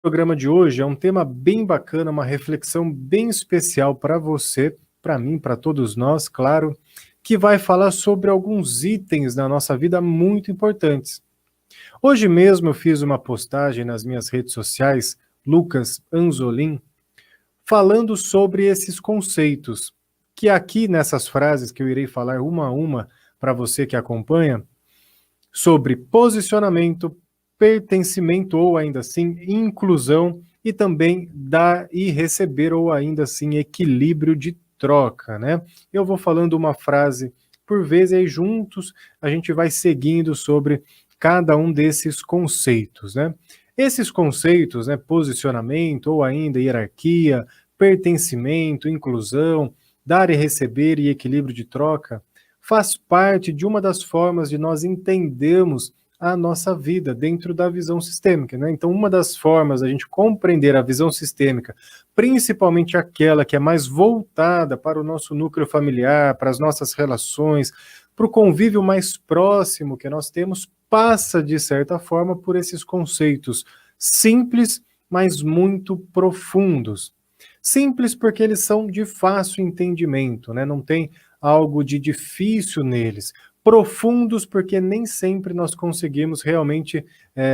O programa de hoje é um tema bem bacana, uma reflexão bem especial para você, para mim, para todos nós, claro, que vai falar sobre alguns itens na nossa vida muito importantes. Hoje mesmo eu fiz uma postagem nas minhas redes sociais, Lucas Anzolin, falando sobre esses conceitos, que aqui nessas frases que eu irei falar uma a uma para você que acompanha, sobre posicionamento, pertencimento ou ainda assim inclusão e também dar e receber ou ainda assim equilíbrio de troca, né? Eu vou falando uma frase por vez e aí juntos a gente vai seguindo sobre cada um desses conceitos, né? Esses conceitos, né, posicionamento ou ainda hierarquia, pertencimento, inclusão, dar e receber e equilíbrio de troca, faz parte de uma das formas de nós entendermos a nossa vida dentro da visão sistêmica, né? Então, uma das formas da gente compreender a visão sistêmica, principalmente aquela que é mais voltada para o nosso núcleo familiar, para as nossas relações, para o convívio mais próximo que nós temos, passa, de certa forma, por esses conceitos simples, mas muito profundos. Simples porque eles são de fácil entendimento, né? Não tem algo de difícil neles. Profundos porque nem sempre nós conseguimos realmente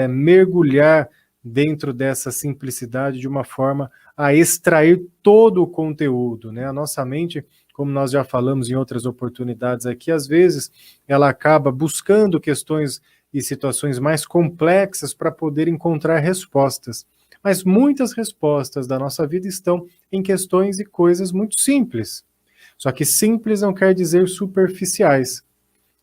mergulhar dentro dessa simplicidade de uma forma a extrair todo o conteúdo, né? A nossa mente, como nós já falamos em outras oportunidades aqui, às vezes ela acaba buscando questões e situações mais complexas para poder encontrar respostas. Mas muitas respostas da nossa vida estão em questões e coisas muito simples. Só que simples não quer dizer superficiais.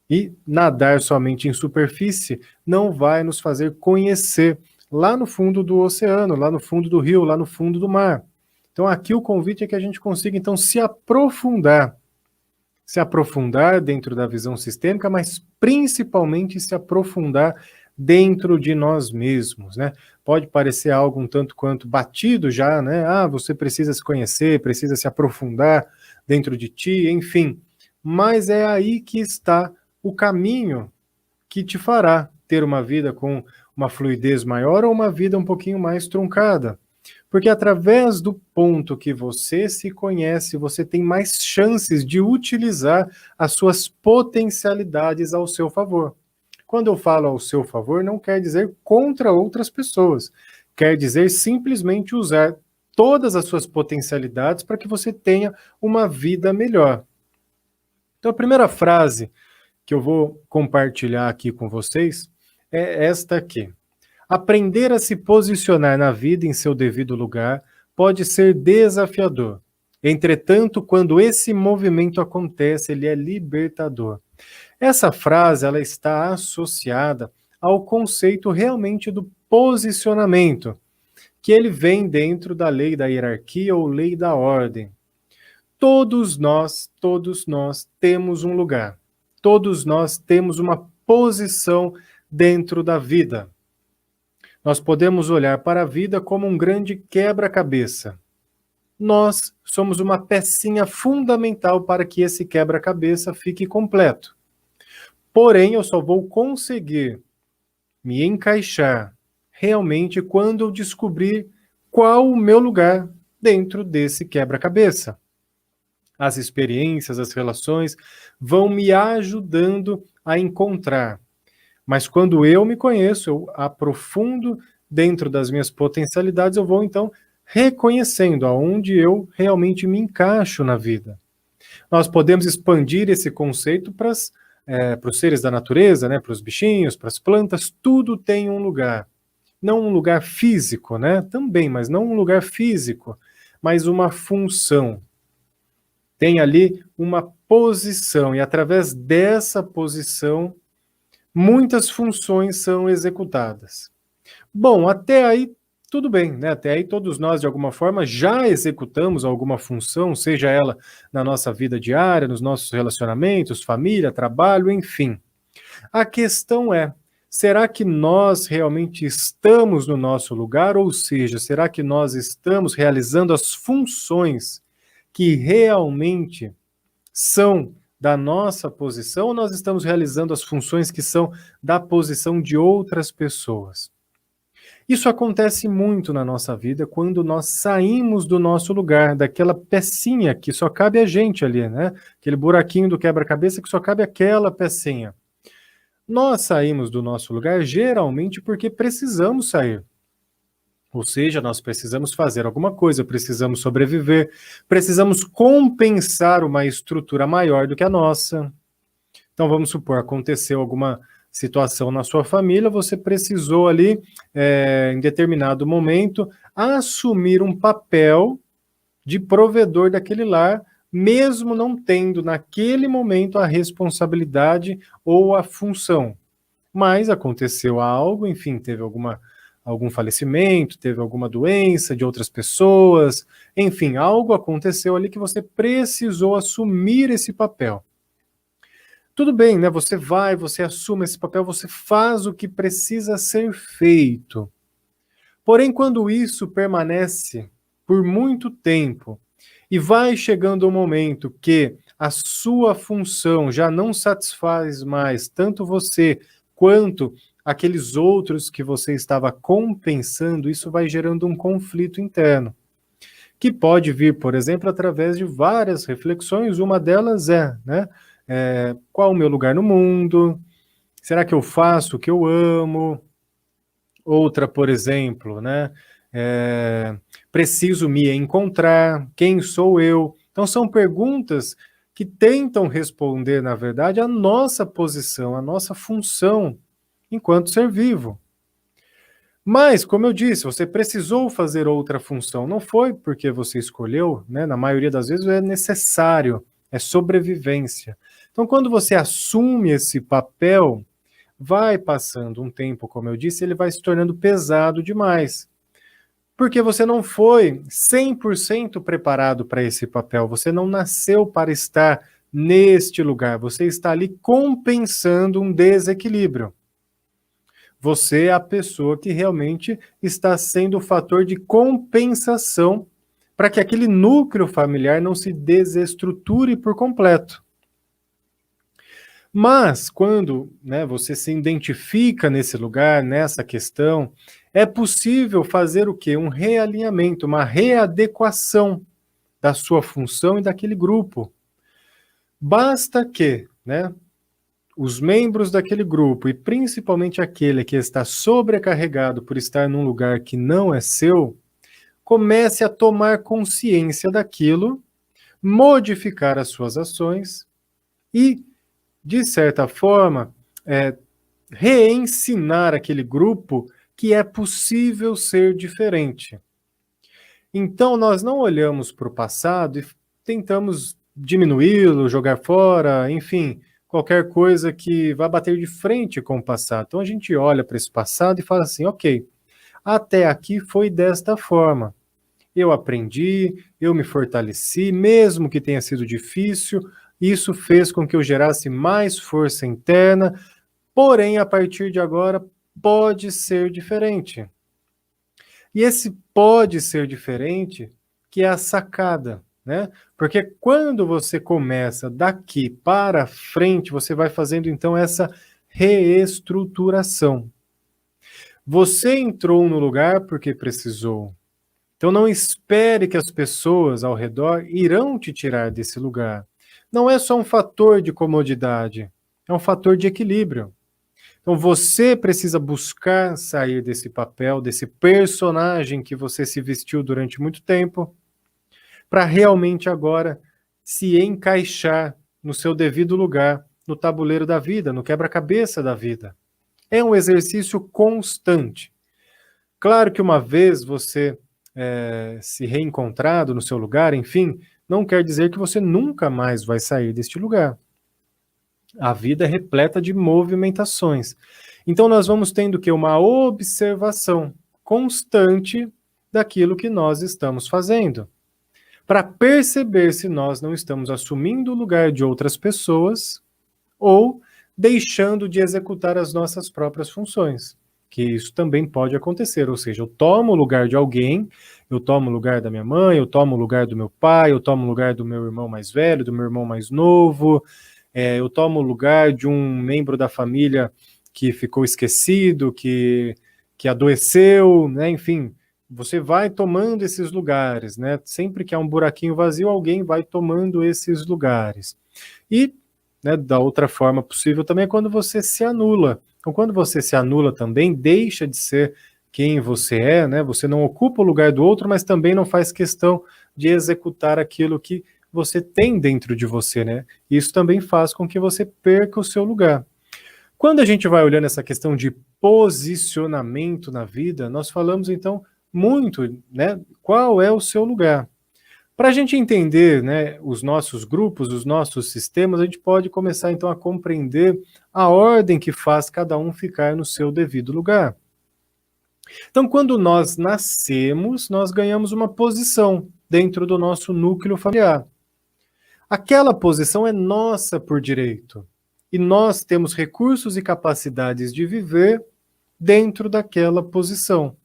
E nadar somente em superfície não vai nos fazer conhecer lá no fundo do oceano, lá no fundo do rio, lá no fundo do mar. Então aqui o convite é que a gente consiga então se aprofundar dentro da visão sistêmica, mas principalmente se aprofundar dentro de nós mesmos, né? Pode parecer algo um tanto quanto batido já, né? Ah, você precisa se conhecer, precisa se aprofundar dentro de ti, enfim. Mas é aí que está o caminho que te fará ter uma vida com uma fluidez maior ou uma vida um pouquinho mais truncada. Porque através do ponto que você se conhece, você tem mais chances de utilizar as suas potencialidades ao seu favor. Quando eu falo ao seu favor, não quer dizer contra outras pessoas. Quer dizer simplesmente usar todas as suas potencialidades para que você tenha uma vida melhor. Então, a primeira frase que eu vou compartilhar aqui com vocês é esta aqui. Aprender a se posicionar na vida em seu devido lugar pode ser desafiador. Entretanto, quando esse movimento acontece, ele é libertador. Essa frase ela está associada ao conceito realmente do posicionamento, que ele vem dentro da lei da hierarquia ou lei da ordem. Todos nós temos um lugar. Todos nós temos uma posição dentro da vida. Nós podemos olhar para a vida como um grande quebra-cabeça. Nós somos uma pecinha fundamental para que esse quebra-cabeça fique completo. Porém, eu só vou conseguir me encaixar realmente quando eu descobrir qual o meu lugar dentro desse quebra-cabeça. As experiências, as relações vão me ajudando a encontrar. Mas quando eu me conheço, eu aprofundo dentro das minhas potencialidades, eu vou então reconhecendo aonde eu realmente me encaixo na vida. Nós podemos expandir esse conceito para os seres da natureza, né, para os bichinhos, para as plantas, tudo tem um lugar. Não um lugar físico, né? Também, mas não um lugar físico, mas uma função. Tem ali uma posição, e através dessa posição, muitas funções são executadas. Bom, até aí tudo bem, né? Até aí todos nós, de alguma forma, já executamos alguma função, seja ela na nossa vida diária, nos nossos relacionamentos, família, trabalho, enfim. A questão é, será que nós realmente estamos no nosso lugar? Ou seja, será que nós estamos realizando as funções que realmente são da nossa posição ou nós estamos realizando as funções que são da posição de outras pessoas? Isso acontece muito na nossa vida quando nós saímos do nosso lugar, daquela pecinha que só cabe a gente ali, né? Aquele buraquinho do quebra-cabeça que só cabe aquela pecinha. Nós saímos do nosso lugar geralmente porque precisamos sair. Ou seja, nós precisamos fazer alguma coisa, precisamos sobreviver, precisamos compensar uma estrutura maior do que a nossa. Então, vamos supor, aconteceu alguma situação na sua família, você precisou ali, em determinado momento, assumir um papel de provedor daquele lar, mesmo não tendo naquele momento a responsabilidade ou a função. Mas aconteceu algo, enfim, teve algum falecimento, teve alguma doença de outras pessoas, enfim, algo aconteceu ali que você precisou assumir esse papel. Tudo bem, né? Você vai, você assume esse papel, você faz o que precisa ser feito. Porém, quando isso permanece por muito tempo e vai chegando um momento que a sua função já não satisfaz mais tanto você quanto aqueles outros que você estava compensando, isso vai gerando um conflito interno, que pode vir, por exemplo, através de várias reflexões. Uma delas né, qual o meu lugar no mundo? Será que eu faço o que eu amo? Outra, por exemplo, né, preciso me encontrar, quem sou eu? Então são perguntas que tentam responder, na verdade, a nossa posição, a nossa função enquanto ser vivo. Mas, como eu disse, você precisou fazer outra função, não foi porque você escolheu, né? Na maioria das vezes é necessário, é sobrevivência. Então, quando você assume esse papel, vai passando um tempo, como eu disse, ele vai se tornando pesado demais. Porque você não foi 100% preparado para esse papel, você não nasceu para estar neste lugar, você está ali compensando um desequilíbrio. Você é a pessoa que realmente está sendo o fator de compensação para que aquele núcleo familiar não se desestruture por completo. Mas, quando, né, você se identifica nesse lugar, nessa questão, é possível fazer o quê? Um realinhamento, uma readequação da sua função e daquele grupo. Basta que, né, os membros daquele grupo, e principalmente aquele que está sobrecarregado por estar num lugar que não é seu, comece a tomar consciência daquilo, modificar as suas ações e, de certa forma, reensinar aquele grupo que é possível ser diferente. Então, nós não olhamos para o passado e tentamos diminuí-lo, jogar fora, enfim, qualquer coisa que vá bater de frente com o passado. Então, a gente olha para esse passado e fala assim, ok, até aqui foi desta forma. Eu aprendi, eu me fortaleci, mesmo que tenha sido difícil, isso fez com que eu gerasse mais força interna, porém, a partir de agora, pode ser diferente. E esse pode ser diferente, que é a sacada, né? Porque quando você começa daqui para frente, você vai fazendo então essa reestruturação. Você entrou no lugar porque precisou. Então não espere que as pessoas ao redor irão te tirar desse lugar. Não é só um fator de comodidade, é um fator de equilíbrio. Então você precisa buscar sair desse papel, desse personagem que você se vestiu durante muito tempo, para realmente agora se encaixar no seu devido lugar, no tabuleiro da vida, no quebra-cabeça da vida. É um exercício constante. Claro que uma vez você se reencontrado no seu lugar, enfim, não quer dizer que você nunca mais vai sair deste lugar. A vida é repleta de movimentações. Então nós vamos tendo que uma observação constante daquilo que nós estamos fazendo, para perceber se nós não estamos assumindo o lugar de outras pessoas ou deixando de executar as nossas próprias funções, que isso também pode acontecer, ou seja, eu tomo o lugar de alguém, eu tomo o lugar da minha mãe, eu tomo o lugar do meu pai, eu tomo o lugar do meu irmão mais velho, do meu irmão mais novo, eu tomo o lugar de um membro da família que ficou esquecido, que que adoeceu, né? Enfim, você vai tomando esses lugares, né? Sempre que há um buraquinho vazio, alguém vai tomando esses lugares. E, né, da outra forma possível também é quando você se anula. Então, quando você se anula também, deixa de ser quem você é, né? Você não ocupa o lugar do outro, mas também não faz questão de executar aquilo que você tem dentro de você, né? Isso também faz com que você perca o seu lugar. Quando a gente vai olhando essa questão de posicionamento na vida, nós falamos então muito, né? Qual é o seu lugar? Para a gente entender, né, os nossos grupos, os nossos sistemas, a gente pode começar então a compreender a ordem que faz cada um ficar no seu devido lugar. Então, quando nós nascemos, nós ganhamos uma posição dentro do nosso núcleo familiar. Aquela posição é nossa por direito. E nós temos recursos e capacidades de viver dentro daquela posição.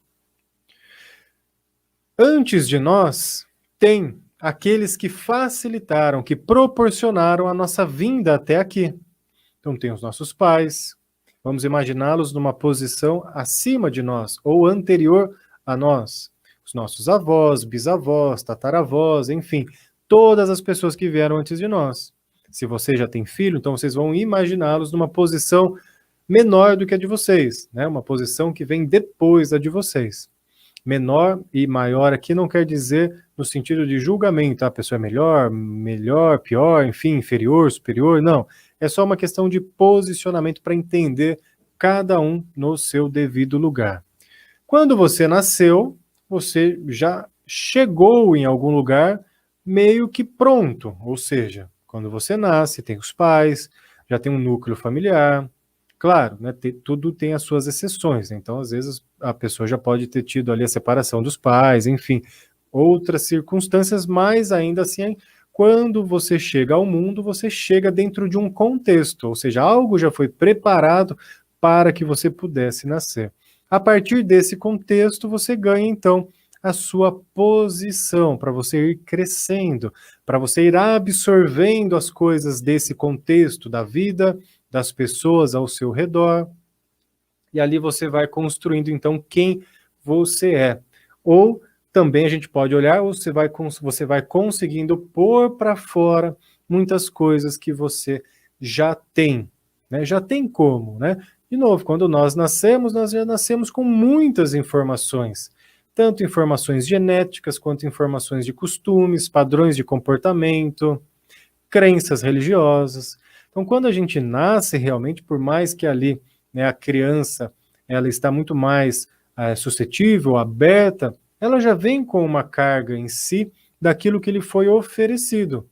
Antes de nós, tem aqueles que facilitaram, que proporcionaram a nossa vinda até aqui. Então, tem os nossos pais, vamos imaginá-los numa posição acima de nós, ou anterior a nós. Os nossos avós, bisavós, tataravós, enfim, todas as pessoas que vieram antes de nós. Se você já tem filho, então vocês vão imaginá-los numa posição menor do que a de vocês, né? Uma posição que vem depois da de vocês. Menor e maior aqui não quer dizer no sentido de julgamento, a pessoa é melhor, pior, enfim, inferior, superior, não. É só uma questão de posicionamento para entender cada um no seu devido lugar. Quando você nasceu, você já chegou em algum lugar meio que pronto, ou seja, quando você nasce, tem os pais, já tem um núcleo familiar. Claro, né, tudo tem as suas exceções, né? Então às vezes a pessoa já pode ter tido ali a separação dos pais, enfim, outras circunstâncias, mas ainda assim, quando você chega ao mundo, você chega dentro de um contexto, ou seja, algo já foi preparado para que você pudesse nascer. A partir desse contexto, você ganha então a sua posição para você ir crescendo, para você ir absorvendo as coisas desse contexto da vida, das pessoas ao seu redor, e ali você vai construindo então quem você é. Ou também a gente pode olhar, ou você vai conseguindo pôr para fora muitas coisas que você já tem, né? Já tem como, né? De novo, quando nós nascemos, nós já nascemos com muitas informações, tanto informações genéticas quanto informações de costumes, padrões de comportamento, crenças religiosas. Então, quando a gente nasce realmente, por mais que ali, né, a criança ela está muito mais suscetível, aberta, ela já vem com uma carga em si daquilo que lhe foi oferecido.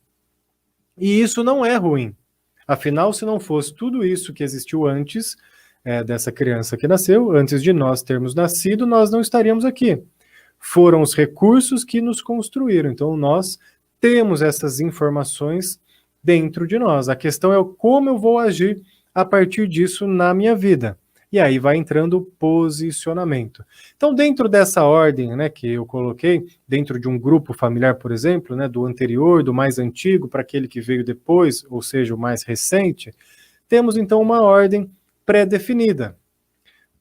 E isso não é ruim. Afinal, se não fosse tudo isso que existiu antes dessa criança que nasceu, antes de nós termos nascido, nós não estaríamos aqui. Foram os recursos que nos construíram. Então, nós temos essas informações dentro de nós. A questão é como eu vou agir a partir disso na minha vida. E aí vai entrando o posicionamento. Então, dentro dessa ordem, né, que eu coloquei, dentro de um grupo familiar, por exemplo, né, do anterior, do mais antigo, para aquele que veio depois, ou seja, o mais recente, temos então uma ordem pré-definida.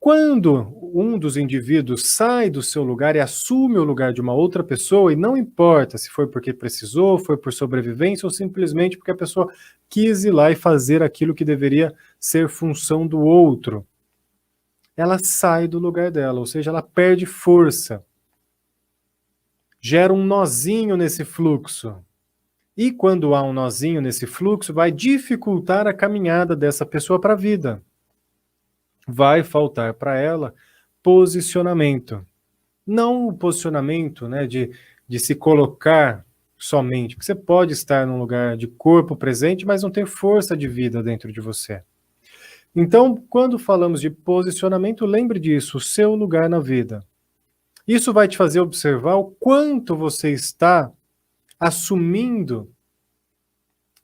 Quando um dos indivíduos sai do seu lugar e assume o lugar de uma outra pessoa, e não importa se foi porque precisou, foi por sobrevivência ou simplesmente porque a pessoa quis ir lá e fazer aquilo que deveria ser função do outro, ela sai do lugar dela, ou seja, ela perde força. Gera um nozinho nesse fluxo. E quando há um nozinho nesse fluxo, vai dificultar a caminhada dessa pessoa para a vida. Vai faltar para ela posicionamento. Não o posicionamento, né, de se colocar somente, porque você pode estar num lugar de corpo presente, mas não ter força de vida dentro de você. Então, quando falamos de posicionamento, lembre disso, o seu lugar na vida. Isso vai te fazer observar o quanto você está assumindo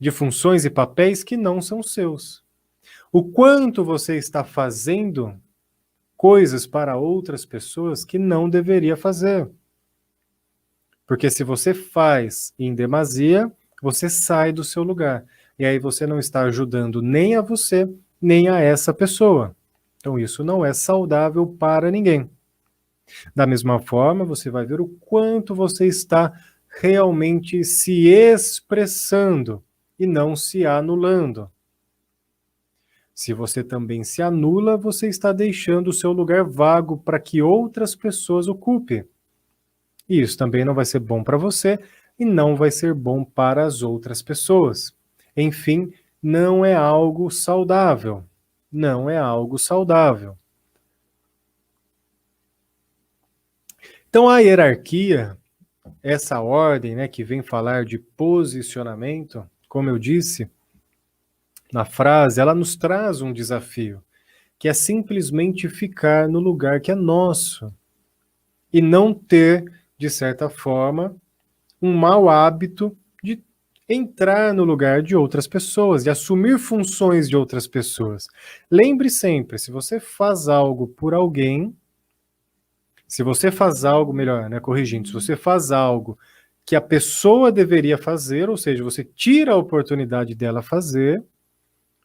de funções e papéis que não são seus. O quanto você está fazendo coisas para outras pessoas que não deveria fazer. Porque se você faz em demasia, você sai do seu lugar. E aí você não está ajudando nem a você, nem a essa pessoa. Então isso não é saudável para ninguém. Da mesma forma, você vai ver o quanto você está realmente se expressando e não se anulando. Se você também se anula, você está deixando o seu lugar vago para que outras pessoas ocupem. E isso também não vai ser bom para você e não vai ser bom para as outras pessoas. Enfim, não é algo saudável. Não é algo saudável. Então a hierarquia, essa ordem, né, que vem falar de posicionamento, como eu disse na frase, ela nos traz um desafio, que é simplesmente ficar no lugar que é nosso e não ter, de certa forma, um mau hábito de entrar no lugar de outras pessoas, de assumir funções de outras pessoas. Lembre sempre, se você faz algo por alguém, se você faz algo, melhor, né, corrigindo, se você faz algo que a pessoa deveria fazer, ou seja, você tira a oportunidade dela fazer,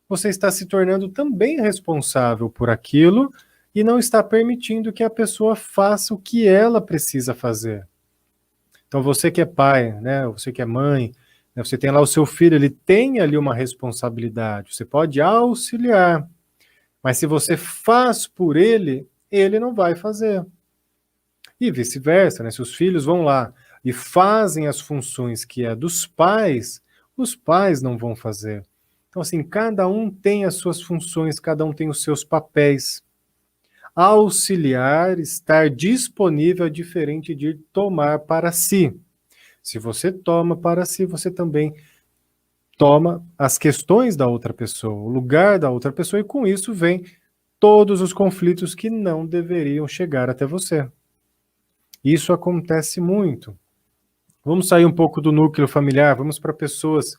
você está se tornando também responsável por aquilo e não está permitindo que a pessoa faça o que ela precisa fazer. Então você que é pai, né, você que é mãe, né, você tem lá o seu filho, ele tem ali uma responsabilidade, você pode auxiliar, mas se você faz por ele, ele não vai fazer. E vice-versa, né, se os filhos vão lá e fazem as funções que é dos pais, os pais não vão fazer. Então assim, cada um tem as suas funções, cada um tem os seus papéis. Auxiliar, estar disponível é diferente de tomar para si. Se você toma para si, você também toma as questões da outra pessoa, o lugar da outra pessoa, e com isso vem todos os conflitos que não deveriam chegar até você. Isso acontece muito. Vamos sair um pouco do núcleo familiar, vamos para pessoas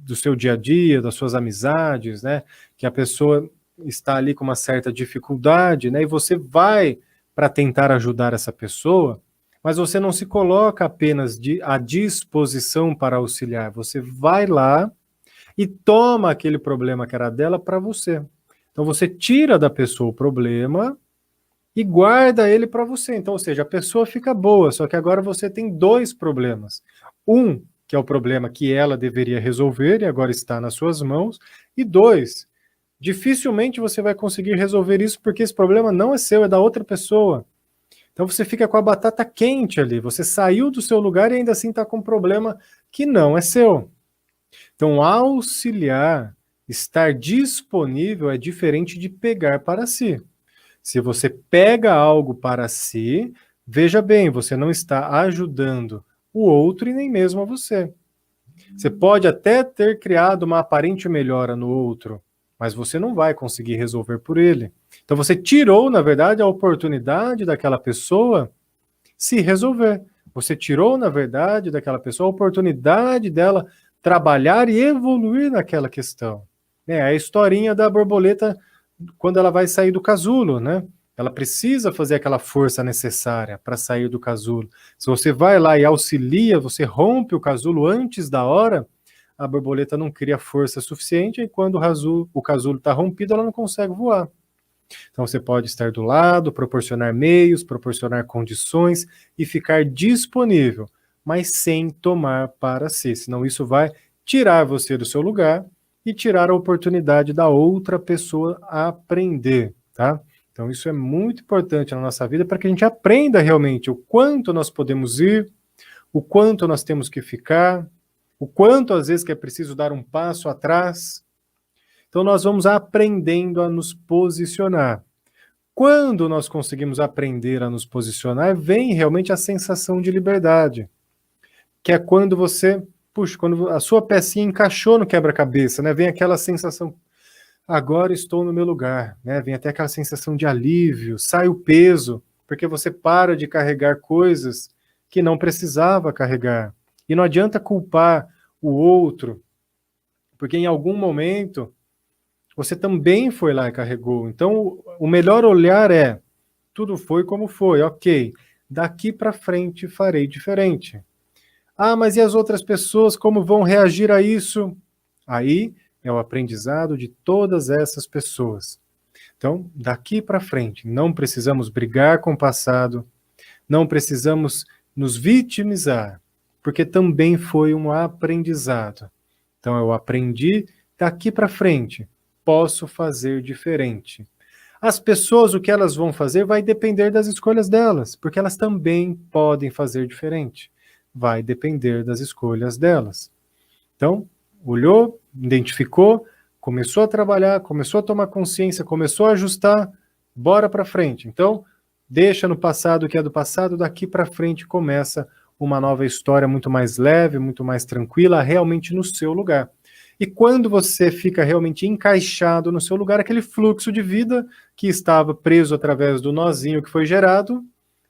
do seu dia a dia, das suas amizades, né? Que a pessoa está ali com uma certa dificuldade, né? E você vai para tentar ajudar essa pessoa, mas você não se coloca apenas à disposição para auxiliar, você vai lá e toma aquele problema que era dela para você. Então você tira da pessoa o problema e guarda ele para você. Então, ou seja, a pessoa fica boa, só que agora você tem dois problemas. Um, que é o problema que ela deveria resolver e agora está nas suas mãos, e dois, dificilmente você vai conseguir resolver isso porque esse problema não é seu, é da outra pessoa. Então você fica com a batata quente ali, você saiu do seu lugar e ainda assim está com um problema que não é seu. Então auxiliar, estar disponível é diferente de pegar para si. Se você pega algo para si, veja bem, você não está ajudando o outro e nem mesmo a você. Você pode até ter criado uma aparente melhora no outro, mas você não vai conseguir resolver por ele. Então você tirou, na verdade, a oportunidade daquela pessoa se resolver. Você tirou, na verdade, daquela pessoa a oportunidade dela trabalhar e evoluir naquela questão. É a historinha da borboleta quando ela vai sair do casulo, né? Ela precisa fazer aquela força necessária para sair do casulo. Se você vai lá e auxilia, você rompe o casulo antes da hora, a borboleta não cria força suficiente e quando o casulo está rompido, ela não consegue voar. Então você pode estar do lado, proporcionar meios, proporcionar condições e ficar disponível, mas sem tomar para si, senão isso vai tirar você do seu lugar e tirar a oportunidade da outra pessoa aprender, tá? Então isso é muito importante na nossa vida para que a gente aprenda realmente o quanto nós podemos ir, o quanto nós temos que ficar, o quanto às vezes que é preciso dar um passo atrás. Então nós vamos aprendendo a nos posicionar. Quando nós conseguimos aprender a nos posicionar, vem realmente a sensação de liberdade, que é quando você, puxa, quando a sua pecinha encaixou no quebra-cabeça, né? Vem aquela sensação, agora estou no meu lugar, né? Vem até aquela sensação de alívio, sai o peso, porque você para de carregar coisas que não precisava carregar. E não adianta culpar o outro, porque em algum momento você também foi lá e carregou. Então, o melhor olhar é, tudo foi como foi, ok. Daqui para frente farei diferente. Ah, mas e as outras pessoas, como vão reagir a isso? Aí é o aprendizado de todas essas pessoas. Então, daqui para frente, não precisamos brigar com o passado, não precisamos nos vitimizar, porque também foi um aprendizado. Então, eu aprendi, daqui para frente, posso fazer diferente. As pessoas, o que elas vão fazer vai depender das escolhas delas, porque elas também podem fazer diferente. Vai depender das escolhas delas. Então, olhou, identificou, começou a trabalhar, começou a tomar consciência, começou a ajustar, bora para frente. Então, deixa no passado o que é do passado, daqui para frente começa uma nova história muito mais leve, muito mais tranquila, realmente no seu lugar. E quando você fica realmente encaixado no seu lugar, aquele fluxo de vida que estava preso através do nozinho que foi gerado,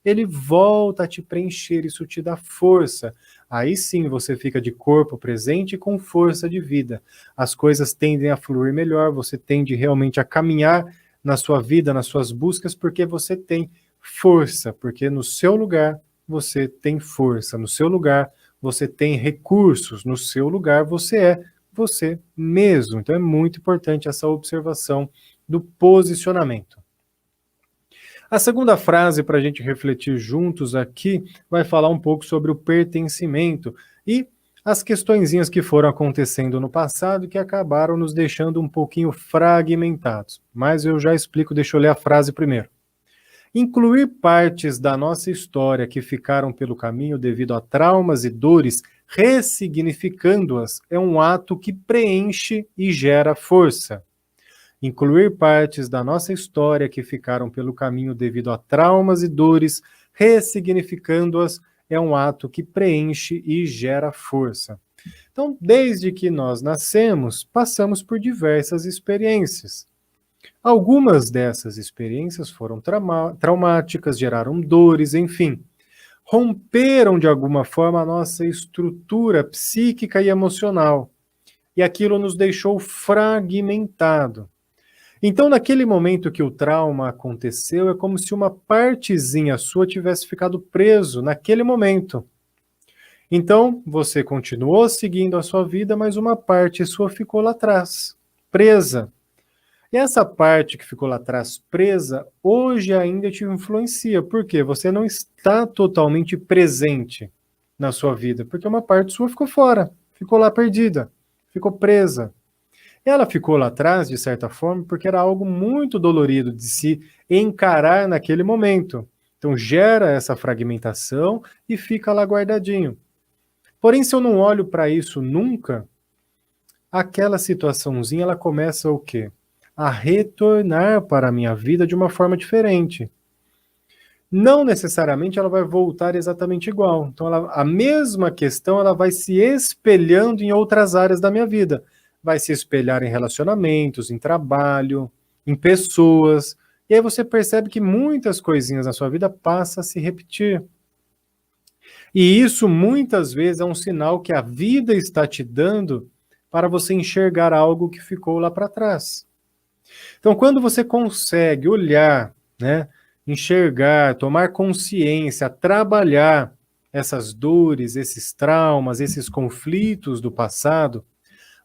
ele volta a te preencher, isso te dá força. Aí sim você fica de corpo presente e com força de vida. As coisas tendem a fluir melhor, você tende realmente a caminhar na sua vida, nas suas buscas, porque você tem força, porque no seu lugar você tem força, no seu lugar você tem recursos, no seu lugar você é você mesmo. Então é muito importante essa observação do posicionamento. A segunda frase para a gente refletir juntos aqui vai falar um pouco sobre o pertencimento e as questõezinhas que foram acontecendo no passado que acabaram nos deixando um pouquinho fragmentados. Mas eu já explico, deixa eu ler a frase primeiro. Incluir partes da nossa história que ficaram pelo caminho devido a traumas e dores, ressignificando-as, é um ato que preenche e gera força. Incluir partes da nossa história que ficaram pelo caminho devido a traumas e dores, ressignificando-as, é um ato que preenche e gera força. Então, desde que nós nascemos, passamos por diversas experiências. Algumas dessas experiências foram traumáticas, geraram dores, enfim, romperam de alguma forma a nossa estrutura psíquica e emocional. E aquilo nos deixou fragmentado. Então, naquele momento que o trauma aconteceu, é como se uma partezinha sua tivesse ficado preso naquele momento. Então, você continuou seguindo a sua vida, mas uma parte sua ficou lá atrás, presa. E essa parte que ficou lá atrás presa, hoje ainda te influencia. Por quê? Você não está totalmente presente na sua vida, porque uma parte sua ficou fora, ficou lá perdida, ficou presa. Ela ficou lá atrás, de certa forma, porque era algo muito dolorido de se encarar naquele momento. Então gera essa fragmentação e fica lá guardadinho. Porém, se eu não olho para isso nunca, aquela situaçãozinha ela começa o quê? A retornar para a minha vida de uma forma diferente. Não necessariamente ela vai voltar exatamente igual. Então, a mesma questão ela vai se espelhando em outras áreas da minha vida. Vai se espelhar em relacionamentos, em trabalho, em pessoas. E aí você percebe que muitas coisinhas na sua vida passam a se repetir. E isso muitas vezes é um sinal que a vida está te dando para você enxergar algo que ficou lá para trás. Então, quando você consegue olhar, né, enxergar, tomar consciência, trabalhar essas dores, esses traumas, esses conflitos do passado,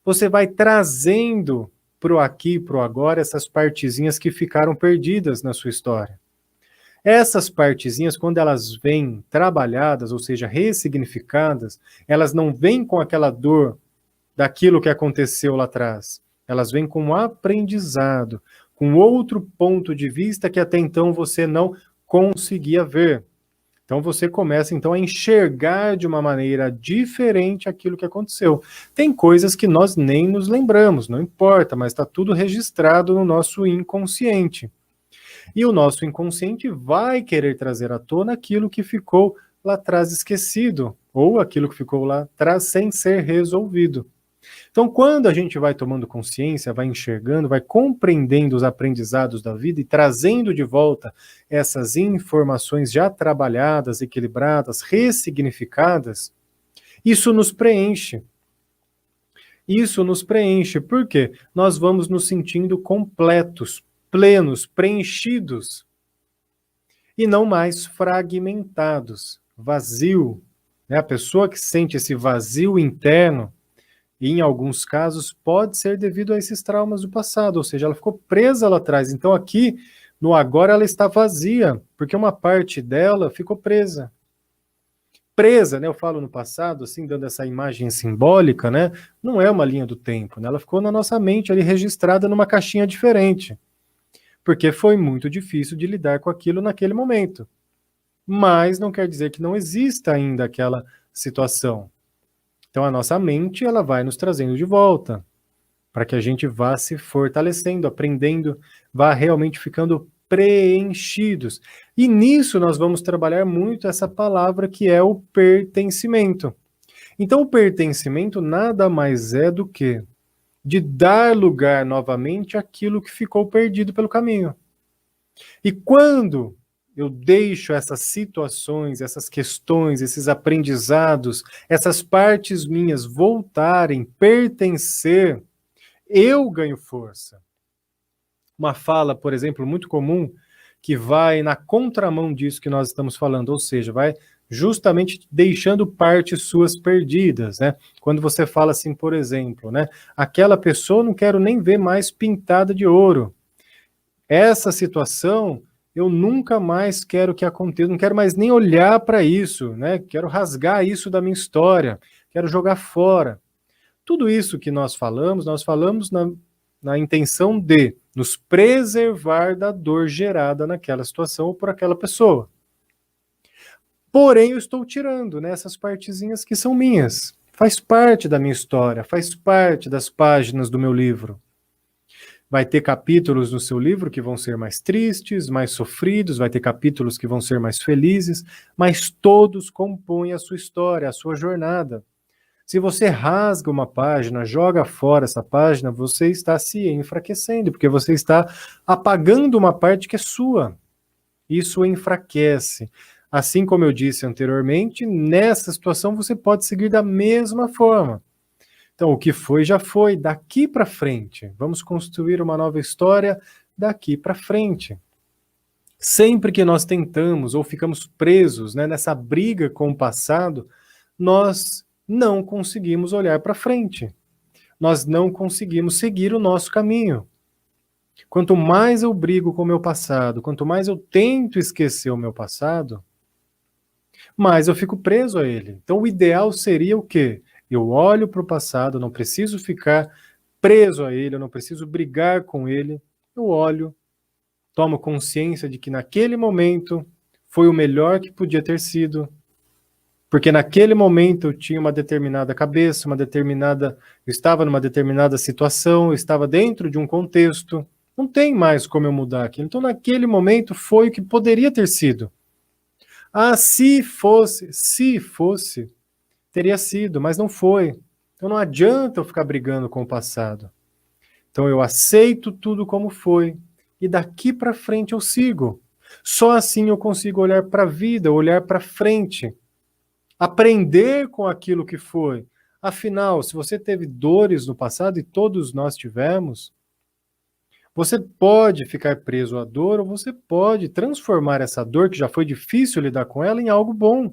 você vai trazendo para o aqui, para o agora, essas partezinhas que ficaram perdidas na sua história. Essas partezinhas, quando elas vêm trabalhadas, ou seja, ressignificadas, elas não vêm com aquela dor daquilo que aconteceu lá atrás. Elas vêm com um aprendizado, com outro ponto de vista que até então você não conseguia ver. Então você começa então a enxergar de uma maneira diferente aquilo que aconteceu. Tem coisas que nós nem nos lembramos, não importa, mas está tudo registrado no nosso inconsciente. E o nosso inconsciente vai querer trazer à tona aquilo que ficou lá atrás esquecido, ou aquilo que ficou lá atrás sem ser resolvido. Então, quando a gente vai tomando consciência, vai enxergando, vai compreendendo os aprendizados da vida e trazendo de volta essas informações já trabalhadas, equilibradas, ressignificadas, isso nos preenche. Isso nos preenche, por quê? Nós vamos nos sentindo completos, plenos, preenchidos e não mais fragmentados, vazio. A pessoa que sente esse vazio interno, E em alguns casos pode ser devido a esses traumas do passado, ou seja, ela ficou presa lá atrás. Então aqui, no agora, ela está vazia, porque uma parte dela ficou presa. Presa, né? Eu falo no passado, assim, dando essa imagem simbólica, né? Não é uma linha do tempo, né? Ela ficou na nossa mente ali registrada numa caixinha diferente, porque foi muito difícil de lidar com aquilo naquele momento. Mas não quer dizer que não exista ainda aquela situação. Então a nossa mente, ela vai nos trazendo de volta, para que a gente vá se fortalecendo, aprendendo, vá realmente ficando preenchidos. E nisso nós vamos trabalhar muito essa palavra que é o pertencimento. Então o pertencimento nada mais é do que de dar lugar novamente àquilo que ficou perdido pelo caminho. E quando eu deixo essas situações, essas questões, esses aprendizados, essas partes minhas voltarem, pertencer, eu ganho força. Uma fala, por exemplo, muito comum, que vai na contramão disso que nós estamos falando, ou seja, vai justamente deixando partes suas perdidas, né? Quando você fala assim, por exemplo, né? Aquela pessoa não quero nem ver mais pintada de ouro. Essa situação eu nunca mais quero que aconteça, não quero mais nem olhar para isso, né? Quero rasgar isso da minha história, quero jogar fora. Tudo isso que nós falamos na intenção de nos preservar da dor gerada naquela situação ou por aquela pessoa. Porém, eu estou tirando, né, essas partezinhas que são minhas. Faz parte da minha história, faz parte das páginas do meu livro. Vai ter capítulos no seu livro que vão ser mais tristes, mais sofridos, vai ter capítulos que vão ser mais felizes, mas todos compõem a sua história, a sua jornada. Se você rasga uma página, joga fora essa página, você está se enfraquecendo, porque você está apagando uma parte que é sua. Isso enfraquece. Assim como eu disse anteriormente, nessa situação você pode seguir da mesma forma. Então, o que foi, já foi. Daqui para frente. Vamos construir uma nova história daqui para frente. Sempre que nós tentamos ou ficamos presos, né, nessa briga com o passado, nós não conseguimos olhar para frente. Nós não conseguimos seguir o nosso caminho. Quanto mais eu brigo com o meu passado, quanto mais eu tento esquecer o meu passado, mais eu fico preso a ele. Então, o ideal seria o quê? Eu olho para o passado, não preciso ficar preso a ele, eu não preciso brigar com ele. Eu olho, tomo consciência de que naquele momento foi o melhor que podia ter sido, porque naquele momento eu tinha uma determinada cabeça, eu estava numa determinada situação, eu estava dentro de um contexto, não tem mais como eu mudar aquilo. Então, naquele momento foi o que poderia ter sido. Ah, se fosse, teria sido, mas não foi. Então não adianta eu ficar brigando com o passado. Então eu aceito tudo como foi e daqui para frente eu sigo. Só assim eu consigo olhar para a vida, olhar para frente, aprender com aquilo que foi. Afinal, se você teve dores no passado e todos nós tivemos, você pode ficar preso à dor ou você pode transformar essa dor, que já foi difícil lidar com ela, em algo bom.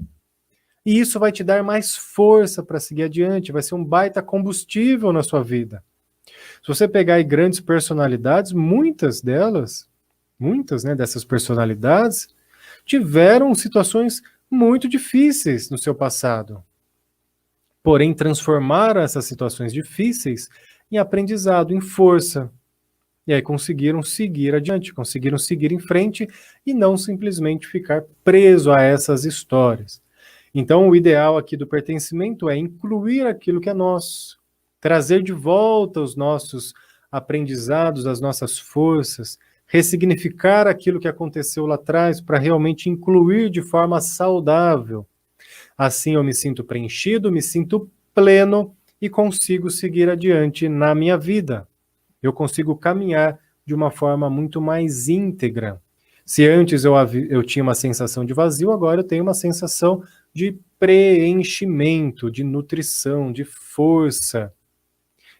E isso vai te dar mais força para seguir adiante, vai ser um baita combustível na sua vida. Se você pegar aí grandes personalidades, muitas delas, né, dessas personalidades, tiveram situações muito difíceis no seu passado. Porém, transformaram essas situações difíceis em aprendizado, em força. E aí conseguiram seguir adiante, conseguiram seguir em frente e não simplesmente ficar preso a essas histórias. Então, o ideal aqui do pertencimento é incluir aquilo que é nosso, trazer de volta os nossos aprendizados, as nossas forças, ressignificar aquilo que aconteceu lá atrás para realmente incluir de forma saudável. Assim eu me sinto preenchido, me sinto pleno e consigo seguir adiante na minha vida. Eu consigo caminhar de uma forma muito mais íntegra. Se antes eu tinha uma sensação de vazio, agora eu tenho uma sensação de preenchimento, de nutrição, de força.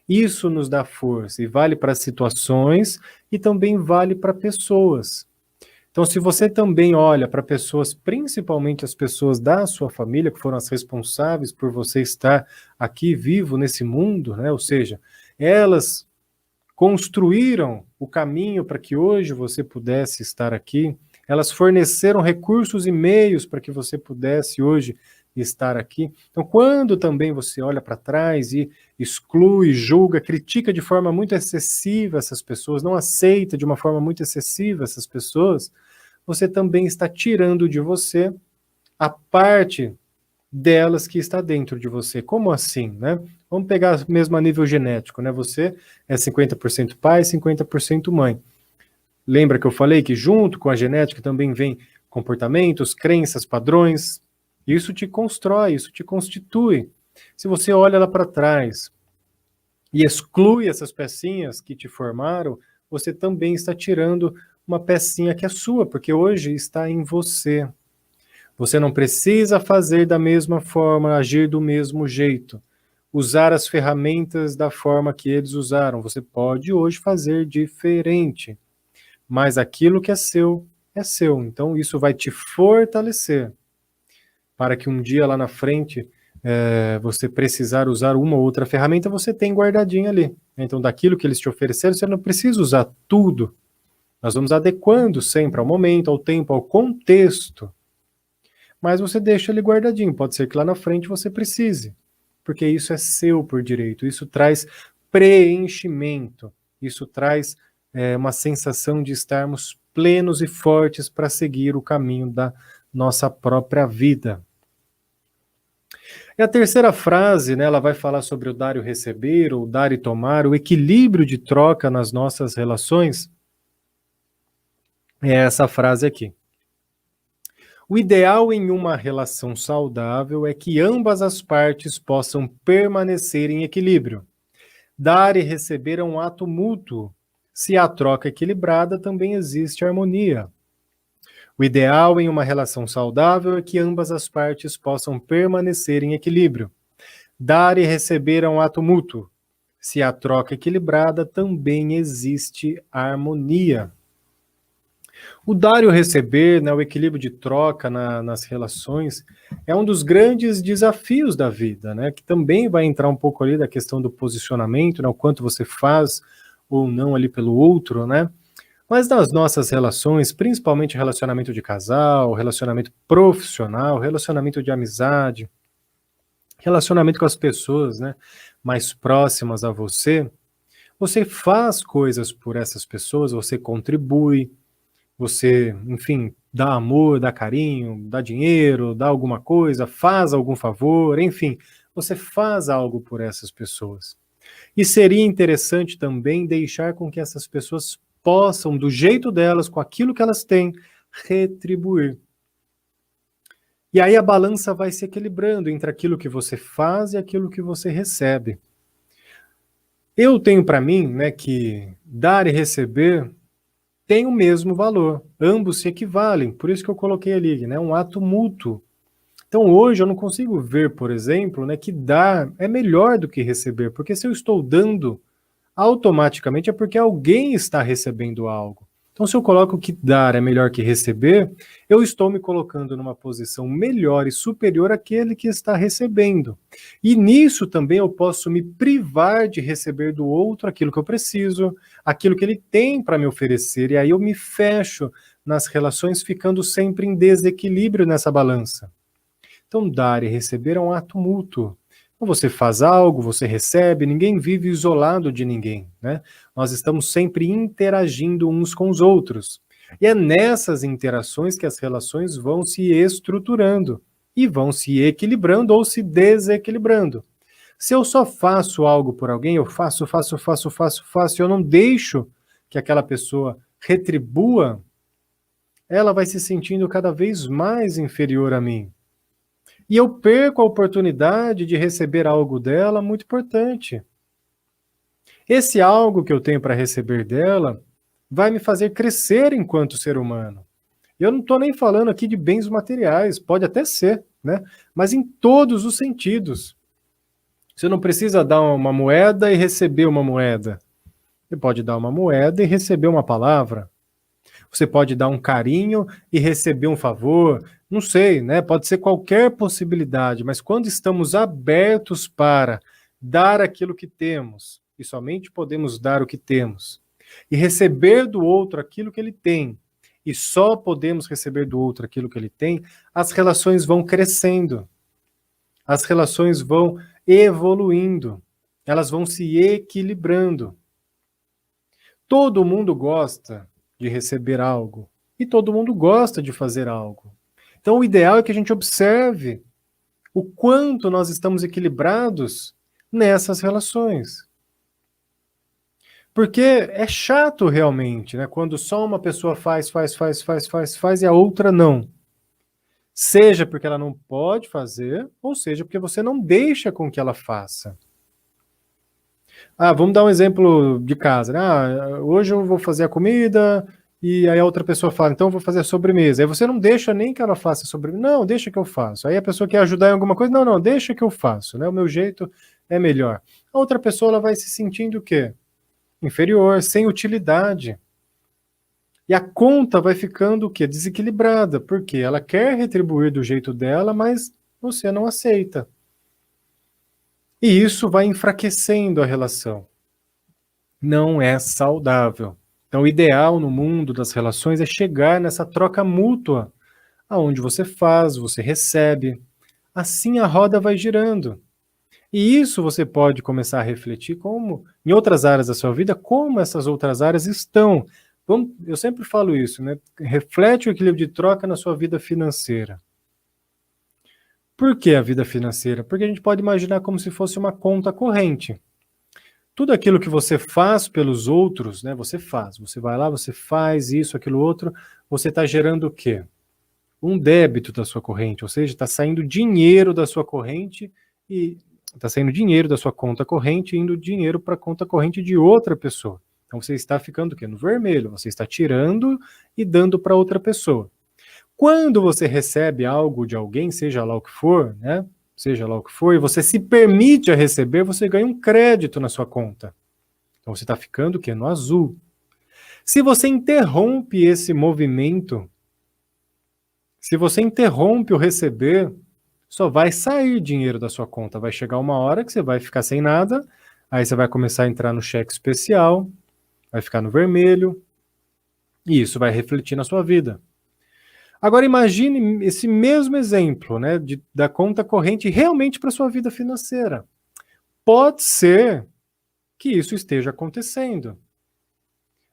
Isso nos dá força e vale para situações e também vale para pessoas. Então, se você também olha para pessoas, principalmente as pessoas da sua família, que foram as responsáveis por você estar aqui vivo nesse mundo, né? Ou seja, elas construíram o caminho para que hoje você pudesse estar aqui, elas forneceram recursos e meios para que você pudesse hoje estar aqui. Então, quando também você olha para trás e exclui, julga, critica de forma muito excessiva essas pessoas, não aceita de uma forma muito excessiva essas pessoas, você também está tirando de você a parte delas que está dentro de você. Como assim, né? Vamos pegar mesmo a nível genético, né? Você é 50% pai, 50% mãe. Lembra que eu falei que junto com a genética também vem comportamentos, crenças, padrões? Isso te constrói, isso te constitui. Se você olha lá para trás e exclui essas pecinhas que te formaram, você também está tirando uma pecinha que é sua, porque hoje está em você. Você não precisa fazer da mesma forma, agir do mesmo jeito, usar as ferramentas da forma que eles usaram. Você pode hoje fazer diferente, mas aquilo que é seu, é seu. Então isso vai te fortalecer para que um dia lá na frente você precisar usar uma ou outra ferramenta, você tem guardadinha ali. Então daquilo que eles te ofereceram, você não precisa usar tudo. Nós vamos adequando sempre ao momento, ao tempo, ao contexto. Mas você deixa ele guardadinho. Pode ser que lá na frente você precise, porque isso é seu por direito. Isso traz preenchimento. Isso traz uma sensação de estarmos plenos e fortes para seguir o caminho da nossa própria vida. E a terceira frase, né, ela vai falar sobre o dar e o receber, ou dar e tomar, o equilíbrio de troca nas nossas relações. É essa frase aqui. O ideal em uma relação saudável é que ambas as partes possam permanecer em equilíbrio. Dar e receber é um ato mútuo. Se há troca equilibrada, também existe harmonia. O ideal em uma relação saudável é que ambas as partes possam permanecer em equilíbrio. Dar e receber é um ato mútuo. Se há troca equilibrada, também existe harmonia. O dar e o receber, né, o equilíbrio de troca nas relações, é um dos grandes desafios da vida, né, que também vai entrar um pouco ali da questão do posicionamento, né, o quanto você faz ou não ali pelo outro, né, mas nas nossas relações, principalmente relacionamento de casal, relacionamento profissional, relacionamento de amizade, relacionamento com as pessoas, né, mais próximas a você, você faz coisas por essas pessoas, você contribui, você, enfim, dá amor, dá carinho, dá dinheiro, dá alguma coisa, faz algum favor, enfim, você faz algo por essas pessoas. E seria interessante também deixar com que essas pessoas possam, do jeito delas, com aquilo que elas têm, retribuir. E aí a balança vai se equilibrando entre aquilo que você faz e aquilo que você recebe. Eu tenho para mim, né, que dar e receber tem o mesmo valor, ambos se equivalem, por isso que eu coloquei ali, né, um ato mútuo. Então hoje eu não consigo ver, por exemplo, né, que dar é melhor do que receber, porque se eu estou dando, automaticamente é porque alguém está recebendo algo. Então se eu coloco que dar é melhor que receber, eu estou me colocando numa posição melhor e superior àquele que está recebendo. E nisso também eu posso me privar de receber do outro aquilo que eu preciso, aquilo que ele tem para me oferecer, e aí eu me fecho nas relações ficando sempre em desequilíbrio nessa balança. Então dar e receber é um ato mútuo. Você faz algo, você recebe, ninguém vive isolado de ninguém, né? Nós estamos sempre interagindo uns com os outros. E é nessas interações que as relações vão se estruturando e vão se equilibrando ou se desequilibrando. Se eu só faço algo por alguém, eu faço, eu não deixo que aquela pessoa retribua, ela vai se sentindo cada vez mais inferior a mim. E eu perco a oportunidade de receber algo dela muito importante. Esse algo que eu tenho para receber dela vai me fazer crescer enquanto ser humano. Eu não estou nem falando aqui de bens materiais, pode até ser, né? Mas em todos os sentidos. Você não precisa dar uma moeda e receber uma moeda. Você pode dar uma moeda e receber uma palavra. Você pode dar um carinho e receber um favor, não sei, né? Pode ser qualquer possibilidade, mas quando estamos abertos para dar aquilo que temos, e somente podemos dar o que temos, e receber do outro aquilo que ele tem, e só podemos receber do outro aquilo que ele tem, as relações vão crescendo, as relações vão evoluindo, elas vão se equilibrando. Todo mundo gosta de receber algo e todo mundo gosta de fazer algo. Então o ideal é que a gente observe o quanto nós estamos equilibrados nessas relações. Porque é chato realmente, né? Quando só uma pessoa faz e a outra não. Seja porque ela não pode fazer, ou seja porque você não deixa com que ela faça. Vamos dar um exemplo de casa, né? Hoje eu vou fazer a comida e aí a outra pessoa fala, então eu vou fazer a sobremesa. Aí você não deixa nem que ela faça a sobremesa. Não, deixa que eu faço. Aí a pessoa quer ajudar em alguma coisa. Não, deixa que eu faço, né? O meu jeito é melhor. A outra pessoa ela vai se sentindo o quê? Inferior, sem utilidade. E a conta vai ficando o quê? Desequilibrada, porque ela quer retribuir do jeito dela, mas você não aceita. E isso vai enfraquecendo a relação. Não é saudável. Então, o ideal no mundo das relações é chegar nessa troca mútua, aonde você faz, você recebe. Assim a roda vai girando. E isso você pode começar a refletir como, em outras áreas da sua vida, como essas outras áreas estão. Eu sempre falo isso, né? Reflete o equilíbrio de troca na sua vida financeira. Por que a vida financeira? Porque a gente pode imaginar como se fosse uma conta corrente. Tudo aquilo que você faz pelos outros, né? Você faz. Você vai lá, você faz isso, aquilo outro. Você está gerando o quê? Um débito da sua corrente, ou seja, está saindo dinheiro da sua corrente e está saindo dinheiro da sua conta corrente e indo dinheiro para a conta corrente de outra pessoa. Então você está ficando o quê? No vermelho. Você está tirando e dando para outra pessoa. Quando você recebe algo de alguém, seja lá o que for, né? Seja lá o que for, e você se permite a receber, você ganha um crédito na sua conta. Então você está ficando o quê? No azul. Se você interrompe esse movimento, se você interrompe o receber, só vai sair dinheiro da sua conta. Vai chegar uma hora que você vai ficar sem nada, aí você vai começar a entrar no cheque especial, vai ficar no vermelho, e isso vai refletir na sua vida. Agora imagine esse mesmo exemplo, né, da conta corrente realmente para sua vida financeira. Pode ser que isso esteja acontecendo.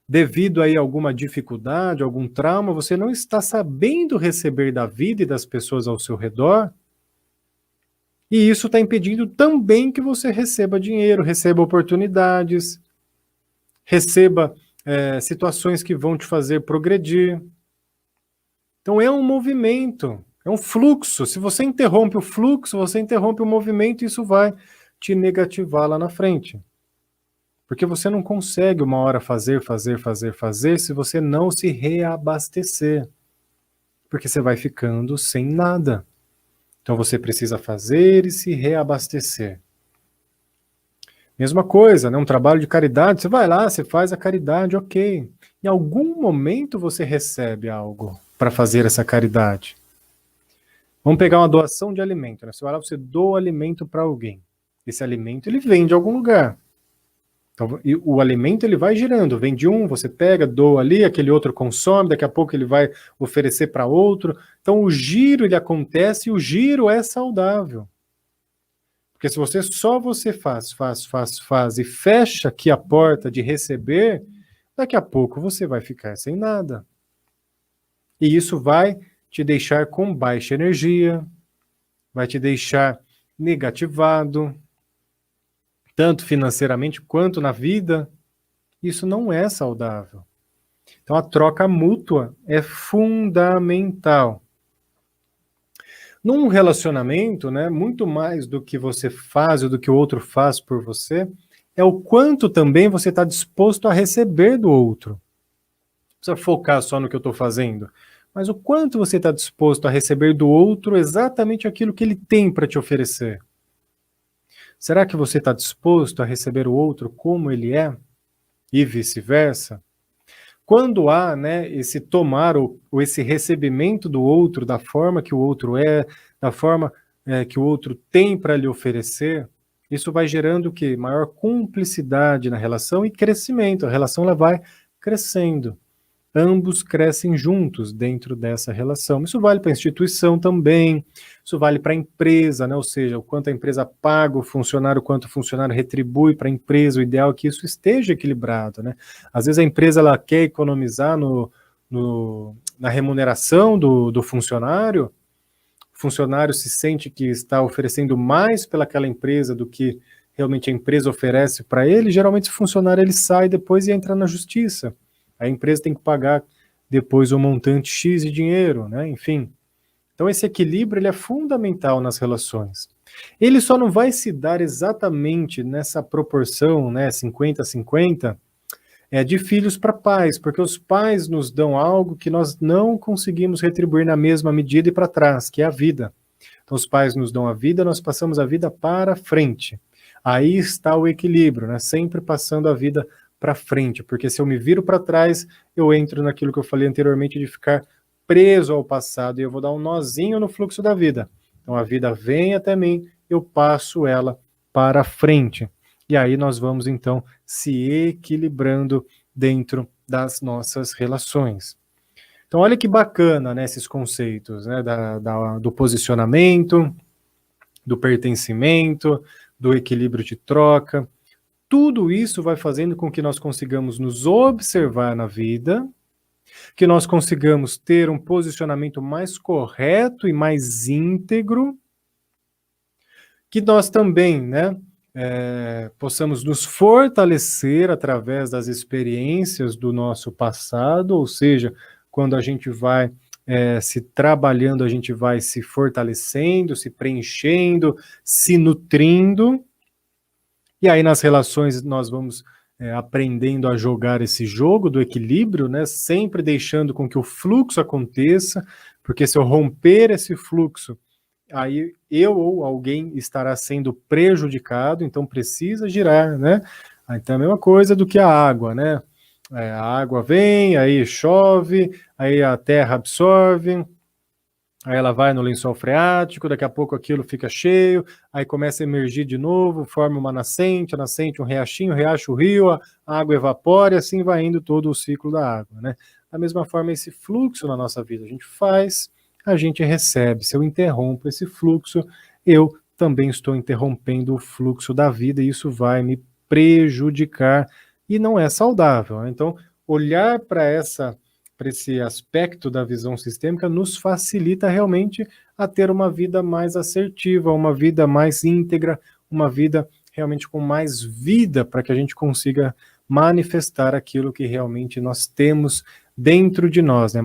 Devido aí a alguma dificuldade, algum trauma, você não está sabendo receber da vida e das pessoas ao seu redor, e isso está impedindo também que você receba dinheiro, receba oportunidades, receba situações que vão te fazer progredir. Então é um movimento, é um fluxo. Se você interrompe o fluxo, você interrompe o movimento e isso vai te negativar lá na frente. Porque você não consegue uma hora fazer se você não se reabastecer. Porque você vai ficando sem nada. Então você precisa fazer e se reabastecer. Mesma coisa, né? Um trabalho de caridade, você vai lá, você faz a caridade, ok. Em algum momento você recebe algo para fazer essa caridade. Vamos pegar uma doação de alimento, né? Você vai lá, você doa alimento para alguém. Esse alimento, ele vem de algum lugar. Então, e o alimento, ele vai girando. Vem de um, você pega, doa ali, aquele outro consome, daqui a pouco ele vai oferecer para outro. Então, o giro, ele acontece e o giro é saudável. Porque se você faz e fecha aqui a porta de receber, daqui a pouco você vai ficar sem nada. E isso vai te deixar com baixa energia, vai te deixar negativado, tanto financeiramente quanto na vida. Isso não é saudável. Então a troca mútua é fundamental. Num relacionamento, né, muito mais do que você faz ou do que o outro faz por você, é o quanto também você está disposto a receber do outro. Não precisa focar só no que eu estou fazendo, mas o quanto você está disposto a receber do outro exatamente aquilo que ele tem para te oferecer. Será que você está disposto a receber o outro como ele é? E vice-versa? Quando há, né, esse tomar ou esse recebimento do outro, da forma que o outro é, da forma que o outro tem para lhe oferecer, isso vai gerando o quê? Maior cumplicidade na relação e crescimento. A relação ela vai crescendo. Ambos crescem juntos dentro dessa relação. Isso vale para a instituição também, isso vale para a empresa, né? Ou seja, o quanto a empresa paga o funcionário, o quanto o funcionário retribui para a empresa, o ideal é que isso esteja equilibrado, né? Às vezes a empresa ela quer economizar na remuneração do funcionário, o funcionário se sente que está oferecendo mais pelaquela empresa do que realmente a empresa oferece para ele, geralmente esse funcionário ele sai depois e entra na justiça. A empresa tem que pagar depois um montante X de dinheiro, né? Enfim. Então esse equilíbrio ele é fundamental nas relações. Ele só não vai se dar exatamente nessa proporção, né, 50-50, de filhos para pais, porque os pais nos dão algo que nós não conseguimos retribuir na mesma medida e para trás, que é a vida. Então os pais nos dão a vida, nós passamos a vida para frente. Aí está o equilíbrio, né? Sempre passando a vida para frente, porque se eu me viro para trás, eu entro naquilo que eu falei anteriormente de ficar preso ao passado e eu vou dar um nozinho no fluxo da vida. Então a vida vem até mim, eu passo ela para frente. E aí nós vamos então se equilibrando dentro das nossas relações. Então olha que bacana, né, esses conceitos, né, do posicionamento, do pertencimento, do equilíbrio de troca. Tudo isso vai fazendo com que nós consigamos nos observar na vida, que nós consigamos ter um posicionamento mais correto e mais íntegro, que nós também, né, possamos nos fortalecer através das experiências do nosso passado, ou seja, quando a gente vai se trabalhando, a gente vai se fortalecendo, se preenchendo, se nutrindo, e aí nas relações nós vamos aprendendo a jogar esse jogo do equilíbrio, né, sempre deixando com que o fluxo aconteça, porque se eu romper esse fluxo, aí eu ou alguém estará sendo prejudicado, então precisa girar, né? Então é a mesma coisa do que a água, né? A água vem, aí chove, aí a terra absorve, aí ela vai no lençol freático, daqui a pouco aquilo fica cheio, aí começa a emergir de novo, forma uma nascente, a nascente um riachinho, o riacho, o rio, a água evapora e assim vai indo todo o ciclo da água, né? Da mesma forma, esse fluxo na nossa vida, a gente faz, a gente recebe. Se eu interrompo esse fluxo, eu também estou interrompendo o fluxo da vida e isso vai me prejudicar e não é saudável, né? Então, olhar para esse aspecto da visão sistêmica nos facilita realmente a ter uma vida mais assertiva, uma vida mais íntegra, uma vida realmente com mais vida para que a gente consiga manifestar aquilo que realmente nós temos dentro de nós, né?